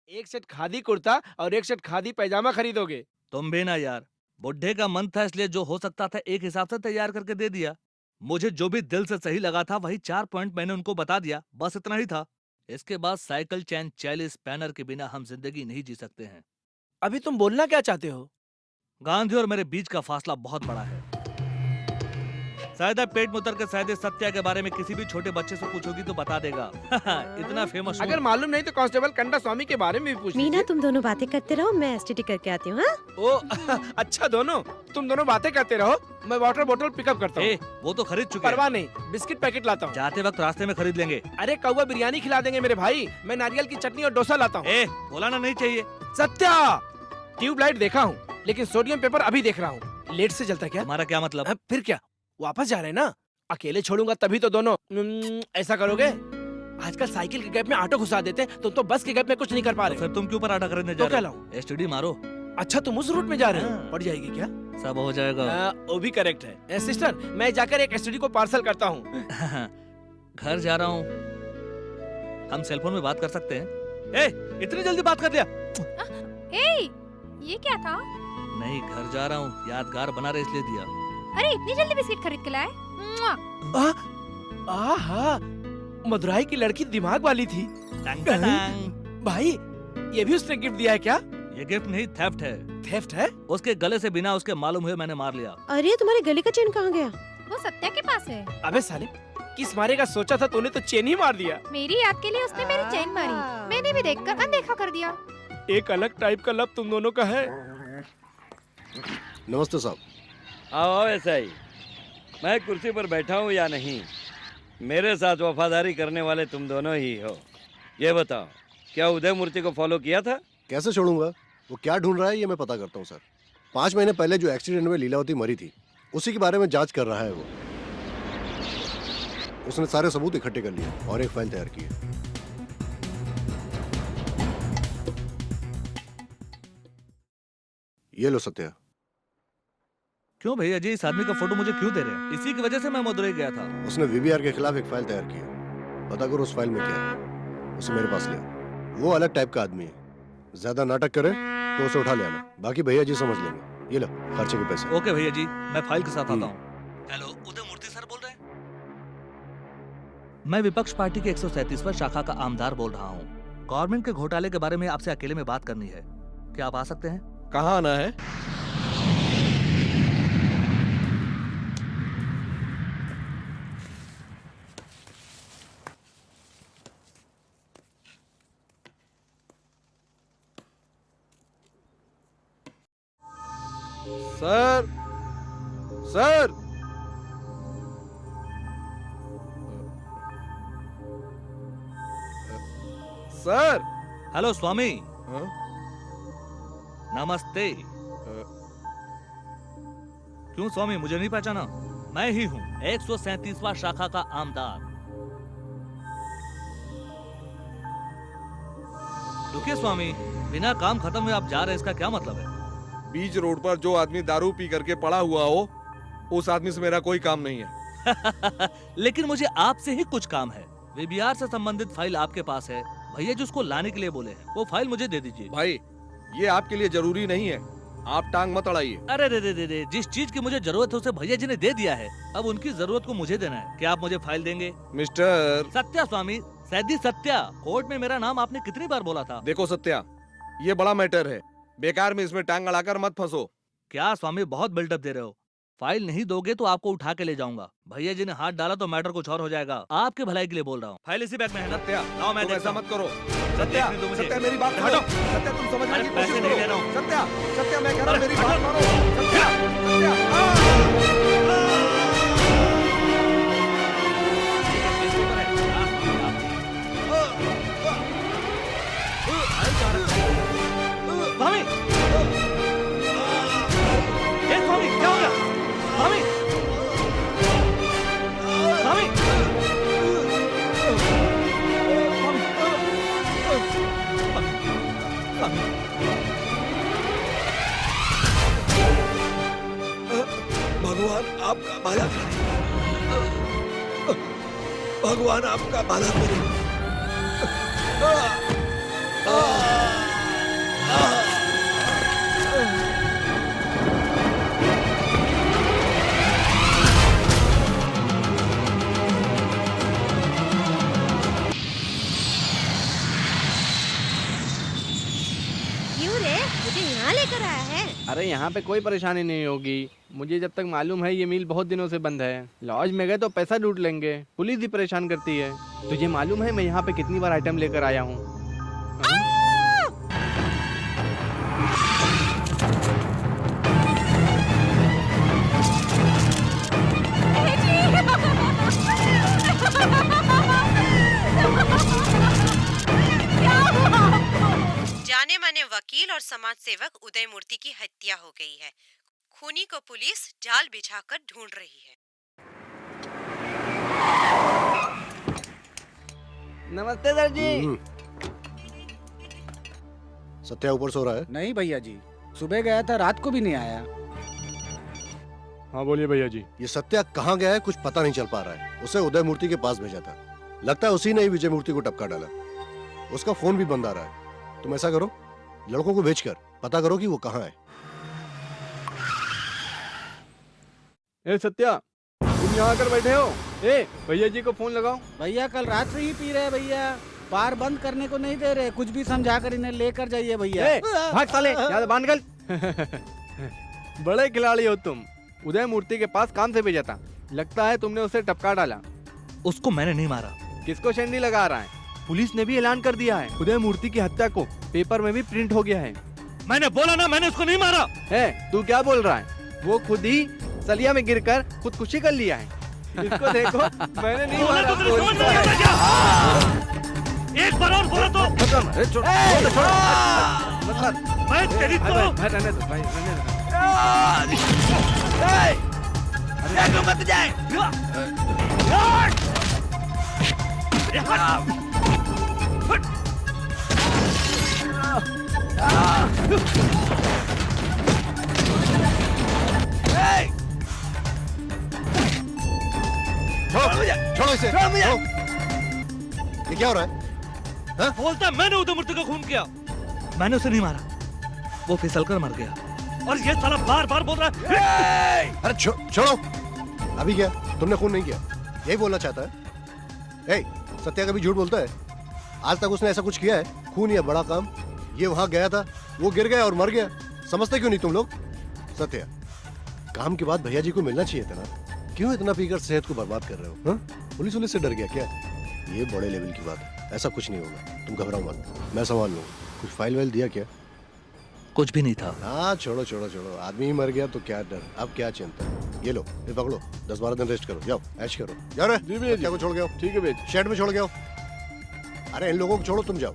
एक सेट खादी कुर्ता और एक सेट खादी पैजामा खरीदोगे? तुम भी ना यार, बुड्ढे का मन था इसलिए जो हो सकता था एक हिसाब से तैयार करके दे दिया। मुझे जो भी दिल से सही लगा था वही 4 पॉइंट मैंने उनको बता दिया, बस इतना ही था। इसके बाद साइकिल चैन 40 पैनर के बिना हम जिंदगी नहीं जी सकते हैं। अभी तुम बोलना क्या चाहते हो? गांधी और मेरे बीच का फासला बहुत बड़ा है। शायद आप पेट में उतर के शायद सत्या के बारे में किसी भी छोटे बच्चे से पूछोगी तो बता देगा। इतना फेमस अगर मालूम नहीं तो कांस्टेबल कंडा स्वामी के बारे में भी पूछ मीना, लीजिए। तुम दोनों बातें करते रहो, मैं एसटीडी करके आती हूँ। हाँ? ओ अच्छा, तुम दोनों बातें करते रहो, मैं वाटर बोतल पिकअप करता हूँ। वो तो खरीद चुके हैं। परवाह नहीं, बिस्किट पैकेट लाता हूँ। जाते वक्त रास्ते में खरीद लेंगे। अरे कौवा बिरयानी खिला देंगे मेरे भाई, मैं नारियल की चटनी और डोसा लाता हूँ। बोलाना नहीं चाहिए। सत्या, ट्यूबलाइट देखा हूँ लेकिन सोडियम पेपर अभी देख रहा हूँ। लेट से जलता क्या? तुम्हारा क्या मतलब? फिर क्या, वापस जा रहे हैं ना? अकेले छोड़ूंगा तभी तो दोनों ऐसा करोगे? आजकल साइकिल के गैप में ऑटो घुसा देते हैं, तुम तो बस के गैप में कुछ नहीं कर पा रहे। फिर तुम क्यों पर आटा खरीदने जा तो क्या रहे हो? लाऊं? एसटीडी मारो। अच्छा, तुम उस रूट में जा रहे हो? हाँ। पड़ जाएगी क्या? सब हो जाएगा। वो भी करेक्ट है। सिस्टर, मैं जाकर एक एसटीडी को पार्सल करता हूँ। घर जा रहा हूँ, हम सेलफोन में बात कर सकते हैं? इतनी जल्दी बात कर दिया? ये क्या था? नहीं, घर जा रहा हूँ, यादगार बना रहे इसलिए दिया। अरे इतनी जल्दी बिस्किट खरीद के लाए? मुआ। आहा, मदुराई की लड़की दिमाग वाली थी। टंग टंग। भाई, ये भी उसने गिफ्ट दिया है क्या? ये गिफ्ट नहीं, थेफ्ट है। थेफ्ट है? उसके गले से बिना उसके मालूम हुए मैंने मार लिया। अरे तुम्हारे गले का चेन कहाँ गया? वो सत्या के पास है। अबे साले, किस मारेगा सोचा था, तूने तो चेन ही मार दिया। मेरी याद के लिए उसने मेरी चेन मारी, मैंने भी देखकर अनदेखा कर दिया। एक अलग टाइप का लब तुम दोनों का है। नमस्ते साहब। आओ ऐसा ही। मैं कुर्सी पर बैठा हूँ या नहीं, मेरे साथ वफादारी करने वाले तुम दोनों ही हो। ये बताओ, क्या उदय मूर्ति को फॉलो किया था? कैसे छोड़ूंगा, वो क्या ढूंढ रहा है ये मैं पता करता हूँ सर। 5 महीने पहले जो एक्सीडेंट में लीलावती मरी थी उसी के बारे में जांच कर रहा है वो। उसने सारे सबूत इकट्ठे कर लिए और एक फाइल तैयार की है। ये लो सत्या। क्यों भैया जी, इस आदमी का फोटो मुझे क्यों दे रहे हैं? इसी की वजह से मैं मदुरई गया था। उसने वीबीआर के खिलाफ एक फाइल तैयार की है, पता करो उस फाइल में क्या है। उसे मेरे पास ले। वो अलग टाइप का आदमी है, ज्यादा नाटक करे तो उसे उठा ले आना, बाकी भैया जी समझ लेंगे। ये लो खर्चे के पैसे। ओके भैया जी, मैं फाइल के साथ आता हूँ। हेलो, उदय मूर्ति सर बोल रहे हैं? मैं विपक्ष पार्टी के 137वां शाखा का आमदार बोल रहा हूँ। गवर्नमेंट के घोटाले के बारे में आपसे अकेले में बात करनी है, क्या आप आ सकते हैं? कहाँ आना है? Sir, sir, sir. हेलो स्वामी। हाँ? नमस्ते। क्यों स्वामी, मुझे नहीं पहचाना? मैं ही हूँ 137वां शाखा का आमदार। रुकिए स्वामी, बिना काम खत्म हुए आप जा रहे हैं, इसका क्या मतलब है? बीच रोड पर जो आदमी दारू पी करके पड़ा हुआ हो, उस आदमी से मेरा कोई काम नहीं है। लेकिन मुझे आपसे ही कुछ काम है। वीबीआर से संबंधित फाइल आपके पास है, भैया जी उसको लाने के लिए बोले हैं, वो फाइल मुझे दे दीजिए। भाई, ये आपके लिए जरूरी नहीं है, आप टांग मत अड़ाइए। अरे रे रे रे रे, जिस चीज की मुझे जरूरत है उसे भैया जी ने दे दिया है, अब उनकी जरूरत को मुझे देना है। क्या आप मुझे फाइल देंगे? मिस्टर सत्या स्वामी, सैदी सत्या। कोर्ट में मेरा नाम आपने कितनी बार बोला था? देखो सत्या, ये बड़ा मैटर है, बेकार में इसमें टांग अड़ाकर मत फंसो। क्या स्वामी बहुत बिल्डअप दे रहे हो? फाइल नहीं दोगे तो आपको उठा के ले जाऊंगा। भैया जी ने हाथ डाला तो मैटर कुछ और हो जाएगा। आपके भलाई के लिए बोल रहा हूँ। फाइल इसी बैग में है ना? सत्या, लाओ मैं तुम देखता ऐसा हूँ। मत करो। देखने सत्या, दो मुझे। सत्या मेरी बात हटो। सुनो। सत्या, तुम समझने अरे की पैसे कोशिश नहीं करो। ले रहा हूँ। सत्या, सत्या मैं कह रहा हूँ, मेरी हटो। बात मानो। सत्या, सत्या, स्वामी, ये स्वामी क्या हो गया? स्वामी, स्वामी, भगवान आपका भला करे। भगवान आपका भला करे। क्यों रे? मुझे यहाँ लेकर आया है। अरे यहाँ पे कोई परेशानी नहीं होगी। मुझे जब तक मालूम है ये मिल बहुत दिनों से बंद है। लॉज में गए तो पैसा लूट लेंगे, पुलिस भी परेशान करती है। तुझे मालूम है मैं यहाँ पे कितनी बार आइटम लेकर आया हूँ। जाने माने वकील और समाज सेवक उदय मूर्ति की हत्या हो गई है। खूनी को पुलिस जाल बिछाकर ढूंढ रही है। नमस्ते सर जी। सत्या ऊपर सो रहा है? नहीं भैया जी, सुबह गया था, रात को भी नहीं आया। हाँ बोलिए भैया जी। ये सत्या कहाँ गया है कुछ पता नहीं चल पा रहा है। उसे उदय मूर्ति के पास भेजा था, लगता है उसी ने ही विजय मूर्ति को टपका डाला। उसका फोन भी बंद आ रहा है। तुम ऐसा करो, लड़कों को भेजकर पता करो कि वो कहाँ है। ए सत्या, तुम यहाँ आकर बैठे हो? ए भैया जी को फोन लगाओ। भैया कल रात से ही पी रहे भैया, बार बंद करने को नहीं दे रहे। कुछ भी समझा कर इन्हें लेकर जाइए भैया। ए, भाग साले, यहाँ बांध गल। बड़े खिलाड़ी हो तुम। उदय मूर्ति के पास काम से भेजा था, लगता है तुमने उसे टपका डाला। उसको मैंने नहीं मारा। किसको शेंडी लगा रहा है? पुलिस ने भी ऐलान कर दिया है, उदय मूर्ति की हत्या को पेपर में भी प्रिंट हो गया है। मैंने बोला ना, मैंने उसको नहीं मारा। है तू क्या बोल रहा है? वो खुद ही सलिया में गिरकर खुदकुशी कर लिया है। इसको देखो, मैंने नहीं मारा। एक बार और बोला तो मैं तेरी तो मत जाए। छोड़ो इसे। छोड़ो। ये क्या हो रहा है? हाँ? बोलता मैंने उदय मूर्ति को खून किया। मैंने उसे नहीं मारा, वो फिसल कर मर गया। और ये साला बार बार बोल रहा है। अरे छोड़ो। अभी क्या तुमने खून नहीं किया, यही बोलना चाहता है? ए, सत्या कभी झूठ बोलता है? आज तक उसने ऐसा कुछ किया है? खून या बड़ा काम? ये वहां गया था, वो गिर गया और मर गया। समझते क्यों नहीं तुम लोग? सत्या, काम के बाद भैया जी को मिलना चाहिए था ना। क्यों इतना पीकर सेहत को बर्बाद कर रहे हो? हाँ? पुलिस से डर गया क्या? ये बड़े लेवल की बात है, ऐसा कुछ नहीं होगा। तुम घबराओ मत, मैं संभाल लूंगा। कुछ फाइल वाइल दिया क्या? कुछ भी नहीं था। हाँ छोड़ो छोड़ो छोड़ो, आदमी ही मर गया तो क्या डर, अब क्या चिंता। ये लो, ये पकड़ो, 10-12 दिन रेस्ट करो, जाओ ऐश करो। जाओ रे। जी भैया, क्या को छोड़ गया? ठीक है भैया। शेड में छोड़ गया। अरे इन लोगों को छोड़ो, तुम जाओ।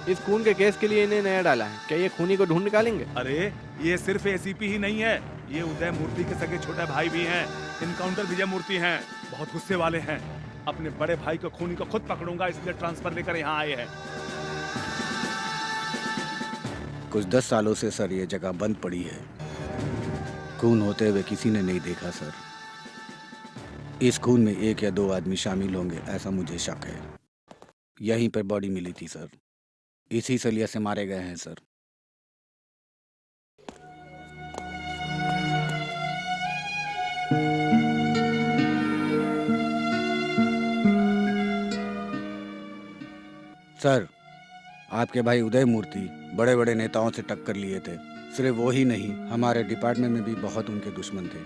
इस खून के केस के लिए इन्हें नया डाला है। क्या ये खूनी को ढूंढ निकालेंगे? अरे ये सिर्फ एसीपी ही नहीं है, ये उदय मूर्ति के सगे छोटे भाई भी हैं। इनकाउंटर विजय मूर्ति हैं, बहुत गुस्से वाले हैं। अपने बड़े भाई को खूनी को खुद पकड़ूंगा, इसलिए ट्रांसफर लेकर यहाँ आए हैं। कुछ 10 सालों से सर ये जगह बंद पड़ी है। खून होते हुए किसी ने नहीं देखा सर। इस खून में 1 या 2 आदमी शामिल होंगे, ऐसा मुझे शक है। यहीं पर बॉडी मिली थी सर, इसी सलिया से मारे गए हैं सर। सर, आपके भाई उदय मूर्ति बड़े बड़े नेताओं से टक्कर लिए थे। सिर्फ वो ही नहीं, हमारे डिपार्टमेंट में भी बहुत उनके दुश्मन थे।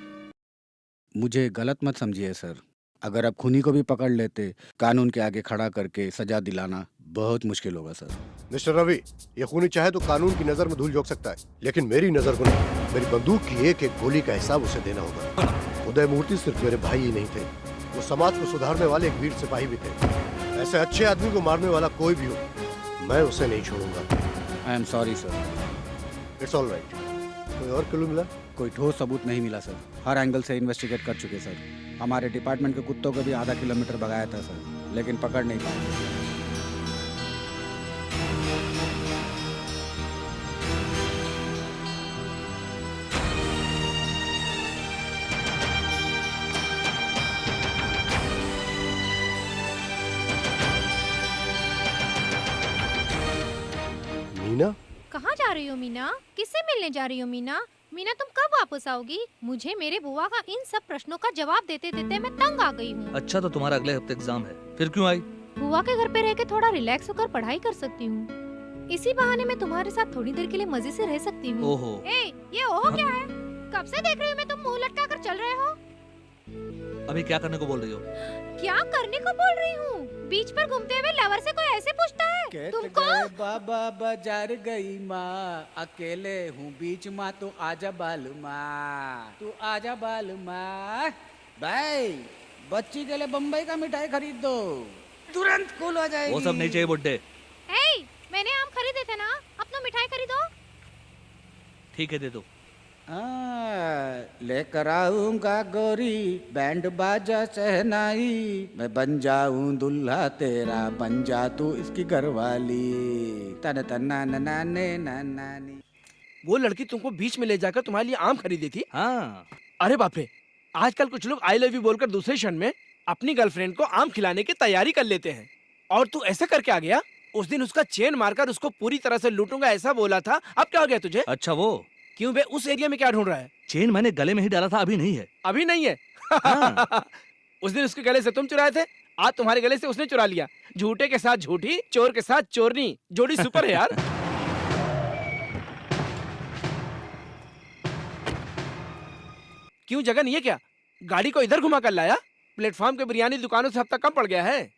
मुझे गलत मत समझिए सर, अगर आप खूनी को भी पकड़ लेते, कानून के आगे खड़ा करके सजा दिलाना बहुत मुश्किल होगा सर। मिस्टर रवि, ये खूनी चाहे तो कानून की नजर में धूल झोंक सकता है, लेकिन मेरी नजर को नहीं। मेरी बंदूक की एक एक गोली का हिसाब उसे देना होगा। उदय मूर्ति सिर्फ मेरे भाई ही नहीं थे, वो समाज को सुधारने वाले एक वीर सिपाही भी थे। ऐसे अच्छे आदमी को मारने वाला कोई भी हो, मैं उसे नहीं छोड़ूंगा। I am sorry sir. It's all right. कोई और क्लू मिला? कोई ठोस सबूत नहीं मिला सर। हर एंगल से इन्वेस्टिगेट कर चुके सर। हमारे डिपार्टमेंट के कुत्तों को भी आधा किलोमीटर भगाया था सर, लेकिन पकड़ नहीं पाए। मीना? कहाँ जा रही हो मीना? किससे मिलने जा रही हो मीना? मीना तुम कब वापस आओगी? मुझे मेरे बुआ का इन सब प्रश्नों का जवाब देते देते मैं तंग आ गई हूँ। अच्छा तो तुम्हारा अगले हफ्ते एग्जाम है, फिर क्यों आई? बुआ के घर पे रह के थोड़ा रिलैक्स होकर पढ़ाई कर सकती हूँ। इसी बहाने मैं तुम्हारे साथ थोड़ी देर के लिए मजे से रह सकती हूँ। ओहो। ए, ये ओहो क्या है? कब से देख रही हूँ मैं, तुम मुंह लटका कर चल रहे हो। अभी क्या करने को बोल रही हो? क्या करने को बोल रही हूँ? बीच पर घूमते हुए लवर से कोई ऐसे पूछता है तुमको? बाबा बाजार गई माँ, अकेले हूँ बीच माँ, तो आजा बालू माँ, तू आजा बालू माँ। भाई बच्ची के लिए बम्बई का मिठाई खरीद दो, तुरंत कूल हो जाएगी। वो सब नहीं चाहिए बुड्ढे। ए, मैंने आम खरीदे थे ना, अपना मिठाई खरीदो। ठीक है दे दो। लेकर आऊंगा गोरी बैंड बाजा शहनाई, मैं बन जाऊं दुल्हा तेरा, बन जा तू इसकी घरवाली। तन तना नाने नानी। वो लड़की तुमको बीच में ले जाकर तुम्हारे लिए आम खरीदी थी? हाँ। अरे बाप रे, आजकल कुछ लोग आई लव यू बोलकर दूसरे क्षण में अपनी गर्लफ्रेंड को आम खिलाने की तैयारी कर लेते हैं। और तू ऐसा करके आ गया? उस दिन उसका चेन मारकर उसको पूरी तरह से लूटूंगा ऐसा बोला था, अब क्या हो गया तुझे? अच्छा वो क्यों बे, उस एरिया में क्या ढूंढ रहा है? चेन मैंने गले में ही डाला था, अभी नहीं है। अभी नहीं है? हाँ। उस दिन उसके गले से तुम चुराए थे, आज तुम्हारे गले से उसने चुरा लिया। झूठे के साथ झूठी, चोर के साथ चोरनी, जोड़ी सुपर है यार। क्यों जगह नहीं है क्या? गाड़ी को इधर घुमा कर लाया? प्लेटफॉर्म के बिरयानी दुकानों से हफ्ता कम पड़ गया है।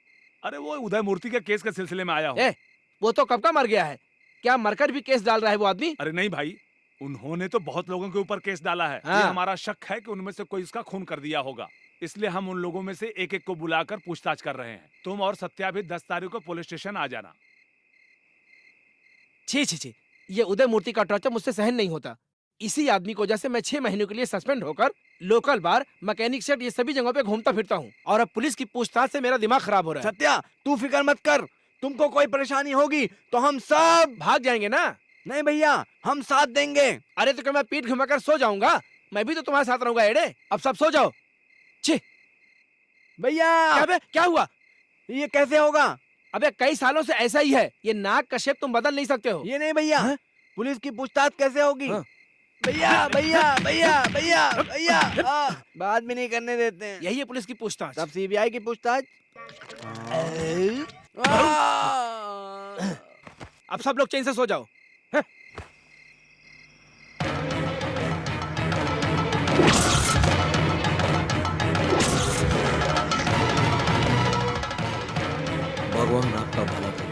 अरे वो उदय मूर्ति के केस के सिलसिले में आया हूँ। ए, वो तो कब का मर गया है, क्या मरकर भी केस डाल रहा है वो आदमी? अरे नहीं भाई, उन्होंने तो बहुत लोगों के ऊपर केस डाला है। हाँ। ये हमारा शक है कि उनमें से कोई इसका खून कर दिया होगा, इसलिए हम उन लोगों में से एक एक को बुलाकर पूछताछ कर रहे हैं। तुम और सत्या भी 10 तारीख को पुलिस स्टेशन आ जाना। छी छी छी, ये उदय मूर्ति का टॉर्चर मुझसे सहन नहीं होता। इसी आदमी को वजह से मैं 6 महीनों के लिए सस्पेंड होकर लोकल बार, मैकेनिक सेट, ये सभी जगहों पे घूमता फिरता हूँ, और अब पुलिस की पूछताछ से मेरा दिमाग खराब हो रहा है। सत्या तू फिक्र मत कर, तुमको कोई परेशानी होगी तो हम सब भाग जाएंगे ना? नहीं भैया, हम साथ देंगे। अरे तो क्या मैं पीठ घुमाकर सो जाऊंगा? मैं भी तो तुम्हारे साथ रहूंगा एड़े। अब सब सो जाओ। छी भैया क्या बे, क्या हुआ? ये कैसे होगा? अबे कई सालों से ऐसा ही है, ये नाक का शेप तुम बदल नहीं सकते हो। ये नहीं भैया, हाँ? पुलिस की पूछताछ कैसे होगी? हाँ। भैया भैया भैया भैया भैया बात भी नहीं करने देते हैं। यही है पुलिस की पूछताछ। तब सीबीआई की पूछताछ। अब सब लोग चैन से सो जाओ। भगवान आपका भला करे।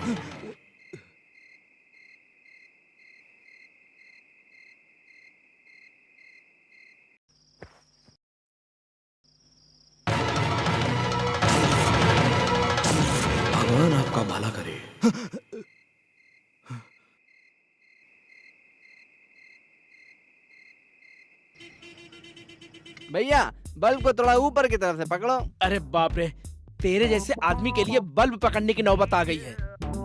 भगवान आपका भला करे। भैया बल्ब को थोड़ा ऊपर की तरफ से पकड़ो। अरे बाप रे, तेरे जैसे आदमी के लिए बल्ब पकड़ने की नौबत आ गई है।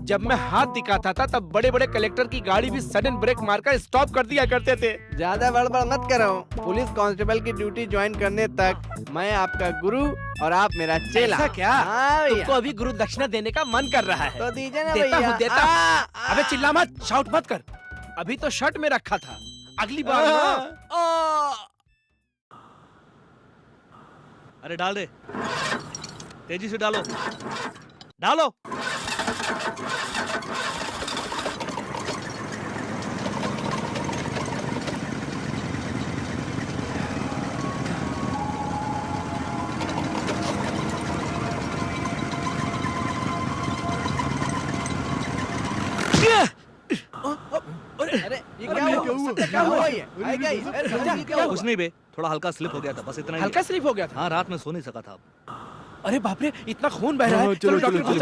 जब मैं हाथ दिखाता था तब बड़े बड़े कलेक्टर की गाड़ी भी सडन ब्रेक मारकर स्टॉप कर दिया करते थे। ज्यादा बड़बड़ मत करो। पुलिस कांस्टेबल की ड्यूटी ज्वाइन करने तक मैं आपका गुरु और आप मेरा चेला। ऐसा क्या? हाँ भैया। तुमको अभी गुरु दक्षिणा देने का मन कर रहा है? तो दीजिए ना देता भैया। हूँ, देता हूँ। अबे चिल्ला मत, शाउट मत कर। अभी तो शर्ट में रखा था, अगली बार ना। अरे डाल दे, तेजी से डालो, डालो। अरे ये क्या हुआ? क्या हुआ ये? अरे क्या ये? अरे सत्या, ये क्या हुआ? कुछ नहीं बे, थोड़ा हल्का स्लिप हो गया था, बस इतना ही। हल्का स्लिप हो गया था? हाँ, रात में सो नहीं सका था। अरे बाप रे, इतना खून बह रहा है। चलो, चलो डॉक्टर चलो, को